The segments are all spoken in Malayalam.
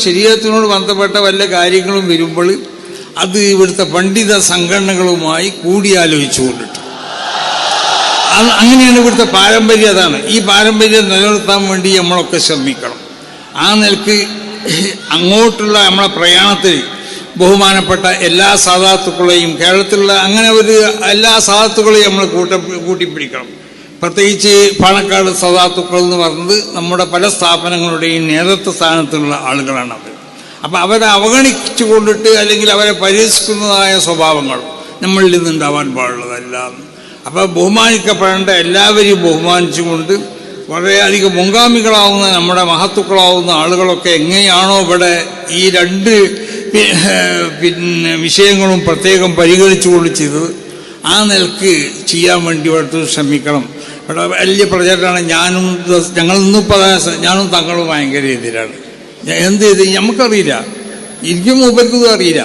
ശരീരത്തിനോട് ബന്ധപ്പെട്ട വല്ല കാര്യങ്ങളും വരുമ്പോൾ അത് ഇവിടുത്തെ പണ്ഡിത സംഘടനകളുമായി കൂടിയാലോചിച്ചുകൊണ്ടിട്ട് അങ്ങനെയാണ് ഇവിടുത്തെ പാരമ്പര്യം. അതാണ് ഈ പാരമ്പര്യം നിലനിർത്താൻ വേണ്ടി നമ്മളൊക്കെ ശ്രമിക്കണം. ആ നിലക്ക് അങ്ങോട്ടുള്ള നമ്മളെ പ്രയാണത്തിൽ ബഹുമാനപ്പെട്ട എല്ലാ സാദാത്തുക്കളെയും കേരളത്തിലുള്ള അങ്ങനെ ഒരു എല്ലാ സാദാത്തുക്കളെയും നമ്മൾ കൂട്ടിപ്പിടിക്കണം. പ്രത്യേകിച്ച് പാണക്കാട് സാദാത്തുക്കൾ എന്ന് പറയുന്നത് നമ്മുടെ പല സ്ഥാപനങ്ങളുടെയും നേതൃത്വ സ്ഥാനത്തുള്ള ആളുകളാണ് അവർ. അപ്പം അവരെ അവഗണിച്ചു കൊണ്ടിട്ട് അല്ലെങ്കിൽ അവരെ പരിഹസിക്കുന്നതായ സ്വഭാവങ്ങൾ നമ്മളിൽ നിന്നുണ്ടാവാൻ പാടുള്ളതല്ല. അപ്പം ബഹുമാനിക്കപ്പെടേണ്ട എല്ലാവരെയും ബഹുമാനിച്ചുകൊണ്ട് വളരെയധികം മുൻഗാമികളാവുന്ന നമ്മുടെ മഹത്തുക്കളാവുന്ന ആളുകളൊക്കെ എങ്ങനെയാണോ ഇവിടെ ഈ രണ്ട് വിഷയങ്ങളും പ്രത്യേകം പരിഗണിച്ചുകൊണ്ട് ചെയ്തത് ആ നിലക്ക് ചെയ്യാൻ വേണ്ടി ഇവിടുത്തെ ശ്രമിക്കണം. ഇവിടെ വലിയ പ്രചാരമാണ്. ഞാനും തങ്ങളും ഭയങ്കര എതിരാണ്. എന്ത് ചെയ്ത് നമുക്കറിയില്ല, എനിക്കും മൂപ്പർക്കും അറിയില്ല,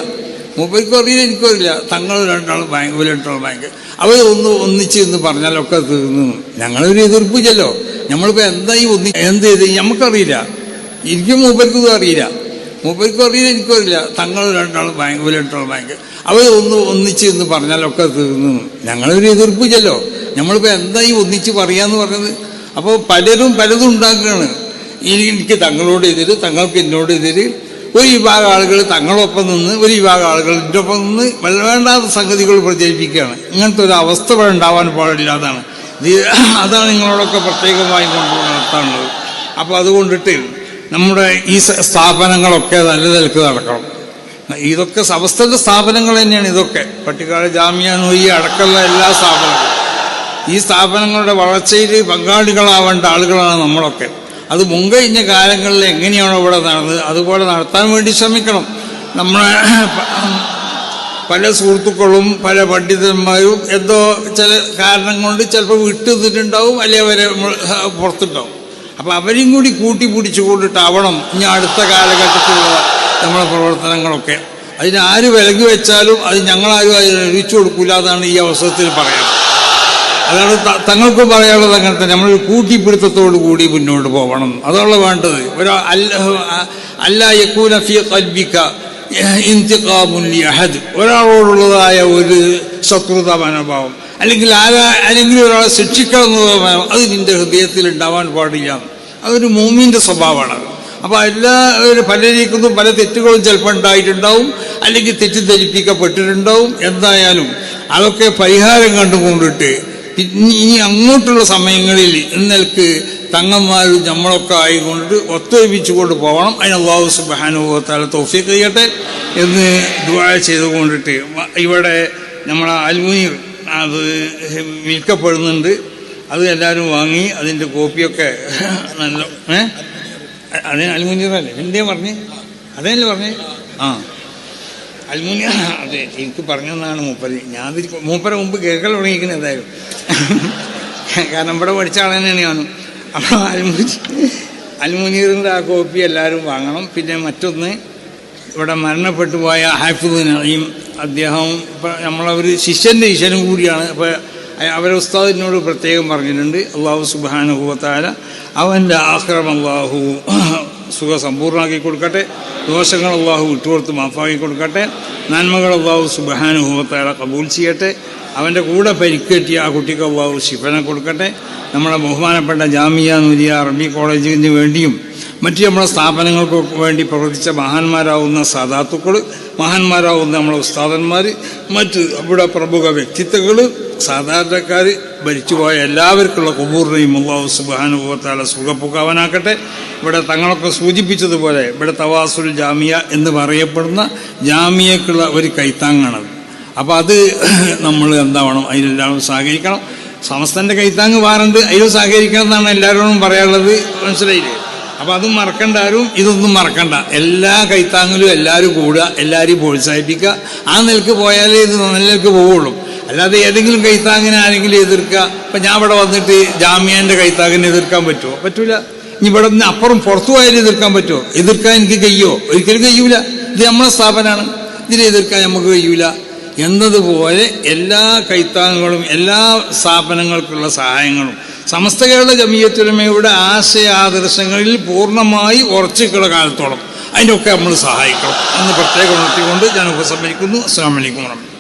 എനിക്കും അറിയില്ല. തങ്ങൾ രണ്ടാളും ഭയങ്കര അവർ ഒന്നിച്ച് എന്ന് പറഞ്ഞാലൊക്കെ തീർന്നു. ഞങ്ങളൊരു എതിർപ്പില്ലല്ലോ. നമ്മളിപ്പോൾ എന്തായി എന്ത് ചെയ്ത് നമുക്കറിയില്ല, എനിക്കും മൂപ്പർക്കും അറിയില്ല, എനിക്കും അറിയില്ല. തങ്ങൾ രണ്ടാളും ഭയങ്കര അവർ ഒന്നിച്ച് എന്ന് പറഞ്ഞാലൊക്കെ തീർന്നു. ഞങ്ങളൊരു എതിർപ്പില്ലല്ലോ. നമ്മളിപ്പോൾ എന്തായി ഒന്നിച്ച് പറയാന്ന് പറഞ്ഞത്. അപ്പോൾ പലരും പലതും ഉണ്ടാക്കുകയാണ്. എനിക്ക് തങ്ങളോട് എതിര്, തങ്ങൾക്ക് എന്നോട് എതിര്. ഒരു വിഭാഗം ആളുകൾ തങ്ങളൊപ്പം നിന്ന്, ഒരു വിഭാഗം ആളുകൾ എൻ്റെ ഒപ്പം നിന്ന് വേണ്ടാത്ത സംഗതികൾ പ്രചരിപ്പിക്കുകയാണ്. ഇങ്ങനത്തെ ഒരു അവസ്ഥ ഇവിടെ ഉണ്ടാവാൻ പാടില്ലാതാണ്. അതാണ് നിങ്ങളോടൊക്കെ പ്രത്യേകമായി നടത്താനുള്ളത്. അപ്പോൾ അതുകൊണ്ടിട്ട് നമ്മുടെ ഈ സ്ഥാപനങ്ങളൊക്കെ നല്ല നിലക്ക് നടക്കണം. ഇതൊക്കെ സമസ്തന്റെ സ്ഥാപനങ്ങൾ തന്നെയാണ്. ഇതൊക്കെ പട്ടിക്കാട് ജാമിയ നൂരിയ അടക്കമുള്ള എല്ലാ സ്ഥാപനങ്ങളും ഈ സ്ഥാപനങ്ങളുടെ വളർച്ചയിൽ പങ്കാളികളാവേണ്ട ആളുകളാണ് നമ്മളൊക്കെ. അത് മുൻകഴിഞ്ഞ കാലങ്ങളിൽ എങ്ങനെയാണോ ഇവിടെ നടന്നത് അതുപോലെ നടത്താൻ വേണ്ടി ശ്രമിക്കണം. നമ്മളെ പല സുഹൃത്തുക്കളും പല പണ്ഡിതന്മാരും എന്തോ ചില കാരണം കൊണ്ട് ചിലപ്പോൾ വിട്ടുനിന്നിട്ടുണ്ടാവും, അല്ലെങ്കിൽ അവരെ പുറത്തുണ്ടാവും. അപ്പം അവരെയും കൂടി കൂട്ടിപ്പിടിച്ചു കൊണ്ടിട്ടാവണം ഇനി അടുത്ത കാലഘട്ടത്തിലുള്ള നമ്മളെ പ്രവർത്തനങ്ങളൊക്കെ. അതിനാര് വിലങ്ങി വെച്ചാലും അത് ഞങ്ങളാരും അതിന് അറിയിച്ചു കൊടുക്കില്ല. അതാണ് ഈ അവസരത്തിൽ പറയുന്നത്. അതാണ് തങ്ങൾക്കും പറയാനുള്ളത്. അങ്ങനെ തന്നെ നമ്മളൊരു കൂട്ടിപ്പിടുത്തത്തോടു കൂടി മുന്നോട്ട് പോകണം. അതാണ് വേണ്ടത്. അല്ലാ യകൂന ഫീ ഖൽബിക ഇന്തിഖാമുൻ ലിഅഹദ്, ഒരാളോടുള്ളതായ ഒരു ശത്രുത മനോഭാവം അല്ലെങ്കിൽ ഒരാളെ ശിക്ഷിക്കണം എന്നുള്ള മനോഭാവം അത് നിന്റെ ഹൃദയത്തിൽ ഉണ്ടാവാൻ പാടില്ല. അതൊരു മുഅ്മിന്റെ സ്വഭാവമാണ്. അപ്പോൾ പലരീക്കും പല തെറ്റുകളും ചിലപ്പോൾ ഉണ്ടായിട്ടുണ്ടാവും, അല്ലെങ്കിൽ തെറ്റിദ്ധരിപ്പിക്കപ്പെട്ടിട്ടുണ്ടാവും. എന്തായാലും അതൊക്കെ പരിഹാരം കണ്ടുകൊണ്ടിട്ട് ഇനി അങ്ങോട്ടുള്ള സമയങ്ങളിൽ ഇന്നൽക്ക് തങ്ങന്മാരും നമ്മളൊക്കെ ആയിക്കൊണ്ട് ഒത്തൊരുമിച്ചുകൊണ്ട് പോകണം. അതിന് അല്ലാഹു സുബ്ഹാനഹു വ തആല തൗഫീഖ് ചെയ്യട്ടെ എന്ന് ദുആ ചെയ്തുകൊണ്ടിട്ട് ഇവിടെ നമ്മളെ അൽമുനീർ അത് വിൽക്കപ്പെടുന്നുണ്ട്. അത് എല്ലാവരും വാങ്ങി അതിൻ്റെ കോപ്പിയൊക്കെ നല്ല അതേ അൽമുനീറല്ലേ എന്തേ പറഞ്ഞേ? അതേല്ലേ പറഞ്ഞേ? അൽമുനിയ അതെ, എനിക്ക് പറഞ്ഞതാണ് മൂപ്പര്. ഞാൻ മൂപ്പരെ മുമ്പ് കേൾക്കൽ തുടങ്ങിയിരിക്കുന്നത് എന്തായാലും. കാരണം ഇവിടെ പഠിച്ച ആൾ തന്നെയാണ് ഞാനും. അപ്പോൾ അൽമുനീറിൻ്റെ ആ കോപ്പി എല്ലാവരും വാങ്ങണം. പിന്നെ മറ്റൊന്ന്, ഇവിടെ മരണപ്പെട്ടു പോയ ഹാഫിദ് നഈം, അദ്ദേഹം നമ്മളൊരു ശിഷ്യനും കൂടിയാണ്. അപ്പോൾ അവരെ ഉസ്താദിനോട് പ്രത്യേകം പറഞ്ഞിട്ടുണ്ട്, അല്ലാഹു സുബ്ഹാനഹു വ തആല അവൻ്റെ ആഖിറം അല്ലാഹു സുഖസമ്പൂർണ്ണമാക്കി കൊടുക്കട്ടെ, ദോഷങ്ങൾ അല്ലാഹു വിട്ടുകൊടുത്ത് മാഫാക്കി കൊടുക്കട്ടെ, നന്മകൾ അല്ലാഹു സുബ്ഹാനഹു വ തആല കബൂൽ ചെയ്യട്ടെ, അവൻ്റെ കൂടെ പരിക്കേറ്റിയ ആ കുട്ടിക്ക് അല്ലാഹു ശിഫനെ കൊടുക്കട്ടെ. നമ്മുടെ ബഹുമാനപ്പെട്ട ജാമിയ നൂരിയ അറബി കോളേജിന് വേണ്ടിയും മറ്റു നമ്മളെ സ്ഥാപനങ്ങൾക്കൊക്കെ വേണ്ടി പ്രവർത്തിച്ച മഹാന്മാരാവുന്ന സാദാത്തുക്കൾ, മഹാന്മാരാവുന്ന നമ്മളെ ഉസ്താദന്മാർ, മറ്റ് ഇവിടെ പ്രമുഖ വ്യക്തിത്വങ്ങൾ, സാധാരണക്കാർ, ഭരിച്ചുപോയ എല്ലാവർക്കുള്ള ഖുബൂറിനെയും അല്ലാഹു സുബ്ഹാനഹു വ തആല സുഖപ്പുക്കാവനാക്കട്ടെ. ഇവിടെ തങ്ങളൊക്കെ സൂചിപ്പിച്ചതുപോലെ ഇവിടെ തവാസുൽ ജാമിയ എന്ന് പറയപ്പെടുന്ന ജാമിയക്കുള്ള ഒരു കൈത്താങ്ങാണത്. അപ്പോൾ അത് നമ്മൾ എന്താവണം, അതിലെല്ലാവരും സഹകരിക്കണം. സമസ്തൻ്റെ കൈത്താങ്ങ് വാറുണ്ട്, അതിലും സഹകരിക്കണം എന്നാണ് എല്ലാവരോടും പറയാനുള്ളത്. മനസ്സിലായില്ലേ? അപ്പോൾ അതും മറക്കണ്ട, ആരും ഇതൊന്നും മറക്കണ്ട. എല്ലാ കൈത്താങ്ങിലും എല്ലാവരും കൂടുക, എല്ലാവരെയും പ്രോത്സാഹിപ്പിക്കുക. ആ നിലക്ക് പോയാലേ ഇത് നിലക്ക് പോവുള്ളൂ. അല്ലാതെ ഏതെങ്കിലും കൈത്താങ്ങിനെ ആരെങ്കിലും എതിർക്കുക. ഇപ്പം ഞാൻ ഇവിടെ വന്നിട്ട് ജാമ്യാൻ്റെ കൈത്താങ്ങിനെ എതിർക്കാൻ പറ്റുമോ? പറ്റൂല. ഇനി ഇവിടെ നിന്ന് അപ്പുറം പുറത്തു പോയാലും എതിർക്കാൻ പറ്റുമോ? എതിർക്കാൻ എനിക്ക് കഴിയുമോ? ഒരിക്കലും കഴിയൂല. ഇത് നമ്മളെ സ്ഥാപനമാണ്, ഇതിനെ എതിർക്കാൻ നമുക്ക് കഴിയൂല എന്നതുപോലെ എല്ലാ കൈത്താങ്ങുകളും എല്ലാ സ്ഥാപനങ്ങൾക്കുള്ള സഹായങ്ങളും സമസ്ത കേരള ജമിയത്തുൽ ഉലമയുടെ ആശയാദർശങ്ങളിൽ പൂർണ്ണമായി ഉറച്ചിട്ടുള്ള കാലത്തോളം അതിനൊക്കെ നമ്മൾ സഹായിക്കണം എന്ന് പ്രത്യേകം ഉണർത്തിക്കൊണ്ട് ഞാൻ ഉപസംഹരിക്കുന്നു. അസ്സലാമു അലൈക്കും വറഹ്മത്തുള്ളാഹി.